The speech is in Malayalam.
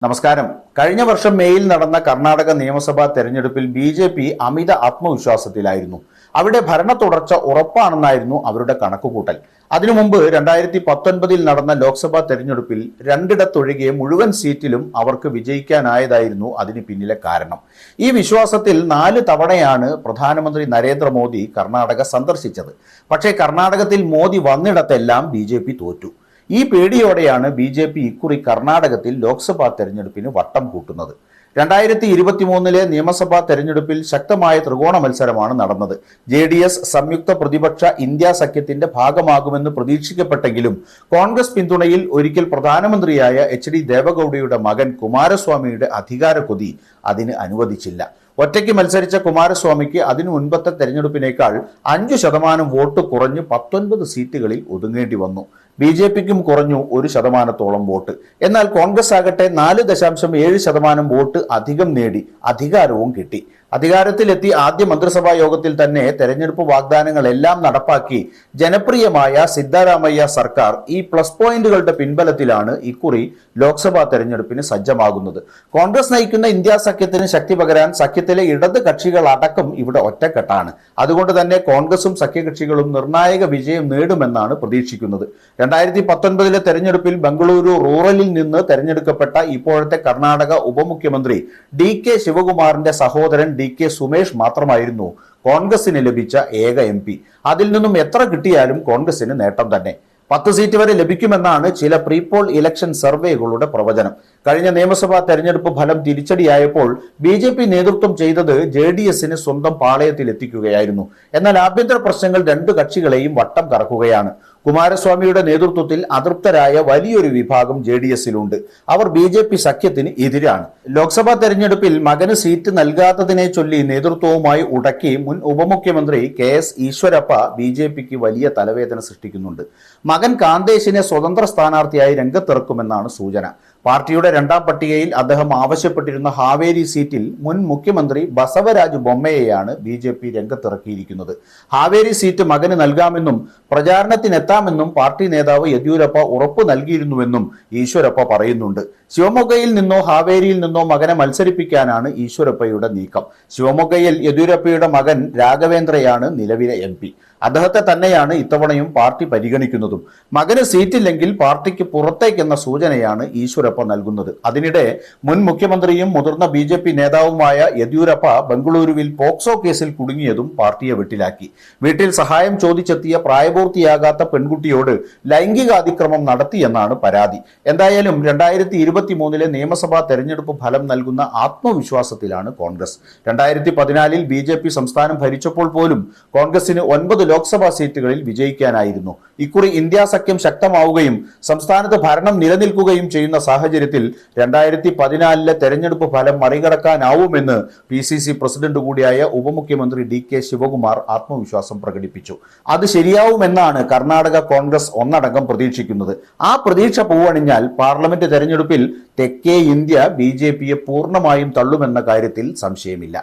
നമസ്കാരം. കഴിഞ്ഞ വർഷം മെയ്യിൽ നടന്ന കർണാടക നിയമസഭാ തെരഞ്ഞെടുപ്പിൽ ബി.ജെ.പി. അമിത ആത്മവിശ്വാസത്തിലായിരുന്നു. അവിടെ ഭരണ തുടർച്ച ഉറപ്പാണെന്നായിരുന്നു അവരുടെ കണക്കുകൂട്ടൽ. അതിനു മുമ്പ് 2019 നടന്ന ലോക്സഭാ തെരഞ്ഞെടുപ്പിൽ രണ്ടിടത്തൊഴികെ മുഴുവൻ സീറ്റിലും അവർക്ക് വിജയിക്കാനായതായിരുന്നു അതിന് പിന്നിലെ കാരണം. ഈ വിശ്വാസത്തിൽ 4 തവണയാണ് പ്രധാനമന്ത്രി നരേന്ദ്രമോദി കർണാടക സന്ദർശിച്ചത്. പക്ഷേ കർണാടകത്തിൽ മോദി വന്നിടത്തെല്ലാം ബി.ജെ.പി. തോറ്റു. ഈ പേടിയോടെയാണ് ബി.ജെ.പി. ഇക്കുറി കർണാടകത്തിൽ ലോക്സഭാ തെരഞ്ഞെടുപ്പിന് വട്ടം കൂട്ടുന്നത്. 2023 നിയമസഭാ തെരഞ്ഞെടുപ്പിൽ ശക്തമായ ത്രികോണ മത്സരമാണ് നടന്നത്. JDS സംയുക്ത പ്രതിപക്ഷ ഇന്ത്യ സഖ്യത്തിന്റെ ഭാഗമാകുമെന്ന് പ്രതീക്ഷിക്കപ്പെട്ടെങ്കിലും കോൺഗ്രസ് പിന്തുണയിൽ ഒരിക്കൽ പ്രധാനമന്ത്രിയായ HD ദേവഗൌഡയുടെ മകൻ കുമാരസ്വാമിയുടെ അധികാരക്കൊതി അതിന് അനുവദിച്ചില്ല. ഒറ്റയ്ക്ക് മത്സരിച്ച കുമാരസ്വാമിക്ക് അതിനു മുൻപത്തെ തെരഞ്ഞെടുപ്പിനേക്കാൾ 5% വോട്ട് കുറഞ്ഞ് 19 സീറ്റുകളിൽ ഒതുങ്ങേണ്ടി വന്നു. ബി.ജെ.പിക്കും കുറഞ്ഞു 1% വോട്ട്. എന്നാൽ കോൺഗ്രസ് ആകട്ടെ 4.7% വോട്ട് അധികം നേടി അധികാരവും കിട്ടി. അധികാരത്തിലെത്തി ആദ്യ മന്ത്രിസഭാ യോഗത്തിൽ തന്നെ തെരഞ്ഞെടുപ്പ് വാഗ്ദാനങ്ങളെല്ലാം നടപ്പാക്കി ജനപ്രിയമായ സിദ്ധരാമയ്യ സർക്കാർ ഈ പ്ലസ് പോയിന്റുകളുടെ പിൻബലത്തിലാണ് ഇക്കുറി ലോക്സഭാ തെരഞ്ഞെടുപ്പിന് സജ്ജമാകുന്നത്. കോൺഗ്രസ് നയിക്കുന്ന ഇന്ത്യ സഖ്യത്തിന് ശക്തി പകരാൻ സഖ്യത്തിലെ ഇടത് കക്ഷികൾ അടക്കം ഇവിടെ ഒറ്റക്കെട്ടാണ്. അതുകൊണ്ട് തന്നെ കോൺഗ്രസും സഖ്യകക്ഷികളും നിർണായക വിജയം നേടുമെന്നാണ് പ്രതീക്ഷിക്കുന്നത്. 2019 തെരഞ്ഞെടുപ്പിൽ ബംഗളൂരു റൂറലിൽ നിന്ന് തെരഞ്ഞെടുക്കപ്പെട്ട ഇപ്പോഴത്തെ കർണാടക ഉപമുഖ്യമന്ത്രി DK ശിവകുമാറിന്റെ സഹോദരൻ DK സുമേഷ് മാത്രമായിരുന്നു കോൺഗ്രസിന് ലഭിച്ച ഏക MP. അതിൽ നിന്നും എത്ര കിട്ടിയാലും കോൺഗ്രസിന് നേട്ടം തന്നെ. 10 സീറ്റ് വരെ ലഭിക്കുമെന്നാണ് ചില പ്രീപോൾ ഇലക്ഷൻ സർവേകളുടെ പ്രവചനം. കഴിഞ്ഞ നിയമസഭാ തെരഞ്ഞെടുപ്പ് ഫലം തിരിച്ചടിയായപ്പോൾ ബി.ജെ.പി. നേതൃത്വം ചെയ്തത് JDSന് സ്വന്തം പാളയത്തിൽ എത്തിക്കുകയായിരുന്നു. എന്നാൽ ആഭ്യന്തര പ്രശ്നങ്ങൾ 2 കക്ഷികളെയും വട്ടം കറക്കുകയാണ്. കുമാരസ്വാമിയുടെ നേതൃത്വത്തിൽ അതൃപ്തരായ വലിയൊരു വിഭാഗം JDSലുണ്ട്. അവർ ബി.ജെ.പി. സഖ്യത്തിന് എതിരാണ്. ലോക്സഭാ തെരഞ്ഞെടുപ്പിൽ മകന് സീറ്റ് നൽകാത്തതിനെ ചൊല്ലി നേതൃത്വവുമായി ഉടക്കി മുൻ ഉപമുഖ്യമന്ത്രി KS ഈശ്വരപ്പ ബി.ജെ.പിക്ക് വലിയ തലവേദന സൃഷ്ടിക്കുന്നുണ്ട്. മകൻ കാന്തേശിനെ സ്വതന്ത്ര സ്ഥാനാർത്ഥിയായി രംഗത്തിറക്കുമെന്നാണ് സൂചന. പാർട്ടിയുടെ 2ാം പട്ടികയിൽ അദ്ദേഹം ആവശ്യപ്പെട്ടിരുന്ന ഹാവേരി സീറ്റിൽ മുൻ മുഖ്യമന്ത്രി ബസവരാജ് ബൊമ്മയെയാണ് ബി.ജെ.പി. രംഗത്തിറക്കിയിരിക്കുന്നത്. ഹാവേരി സീറ്റ് മകന് നൽകാമെന്നും പ്രചാരണത്തിനെത്താമെന്നും പാർട്ടി നേതാവ് യെദ്യൂരപ്പ ഉറപ്പു നൽകിയിരുന്നുവെന്നും ഈശ്വരപ്പ പറയുന്നുണ്ട്. ശിവമൊഗ്ഗയിൽ നിന്നോ ഹാവേരിയിൽ നിന്നോ മകനെ മത്സരിപ്പിക്കാനാണ് ഈശ്വരപ്പയുടെ നീക്കം. ശിവമൊഗ്ഗയിൽ യെദ്യൂരപ്പയുടെ മകൻ രാഘവേന്ദ്രയാണ് നിലവിലെ MP. അദ്ദേഹത്തെ തന്നെയാണ് ഇത്തവണയും പാർട്ടി പരിഗണിക്കുന്നതും. മകന് സീറ്റില്ലെങ്കിൽ പാർട്ടിക്ക് പുറത്തേക്കെന്ന സൂചനയാണ് ഈശ്വരപ്പ നൽകുന്നത്. അതിനിടെ മുൻ മുഖ്യമന്ത്രിയും മുതിർന്ന ബി.ജെ.പി. നേതാവുമായ യെദ്യൂരപ്പ ബംഗളൂരുവിൽ പോക്സോ കേസിൽ കുടുങ്ങിയതും പാർട്ടിയെ വെട്ടിലാക്കി. വീട്ടിൽ സഹായം ചോദിച്ചെത്തിയ പ്രായപൂർത്തിയാകാത്ത പെൺകുട്ടിയോട് ലൈംഗിക അതിക്രമം നടത്തിയെന്നാണ് പരാതി. എന്തായാലും 2023 നിയമസഭാ തെരഞ്ഞെടുപ്പ് ഫലം നൽകുന്ന ആത്മവിശ്വാസത്തിലാണ് കോൺഗ്രസ്. 2014 ബി.ജെ.പി. സംസ്ഥാനം ഭരിച്ചപ്പോൾ പോലും കോൺഗ്രസിന് 9 ലോക്സഭാ സീറ്റുകളിൽ വിജയിക്കാനായിരുന്നു. ഇക്കുറി ഇന്ത്യ സഖ്യം ശക്തമാവുകയും സംസ്ഥാനത്ത് ഭരണം നിലനിൽക്കുകയും ചെയ്യുന്ന സാഹചര്യത്തിൽ 2014 തെരഞ്ഞെടുപ്പ് ഫലം മറികടക്കാനാവുമെന്ന് PCC പ്രസിഡന്റ് കൂടിയായ ഉപമുഖ്യമന്ത്രി DK ശിവകുമാർ ആത്മവിശ്വാസം പ്രകടിപ്പിച്ചു. അത് ശരിയാവുമെന്നാണ് കർണാടക കോൺഗ്രസ് ഒന്നടങ്കം പ്രതീക്ഷിക്കുന്നത്. ആ പ്രതീക്ഷ പൂവണിഞ്ഞാൽ പാർലമെന്റ് തെരഞ്ഞെടുപ്പിൽ തെക്കേ ഇന്ത്യ ബി.ജെ.പിയെ പൂർണ്ണമായും തള്ളുമെന്ന കാര്യത്തിൽ സംശയമില്ല.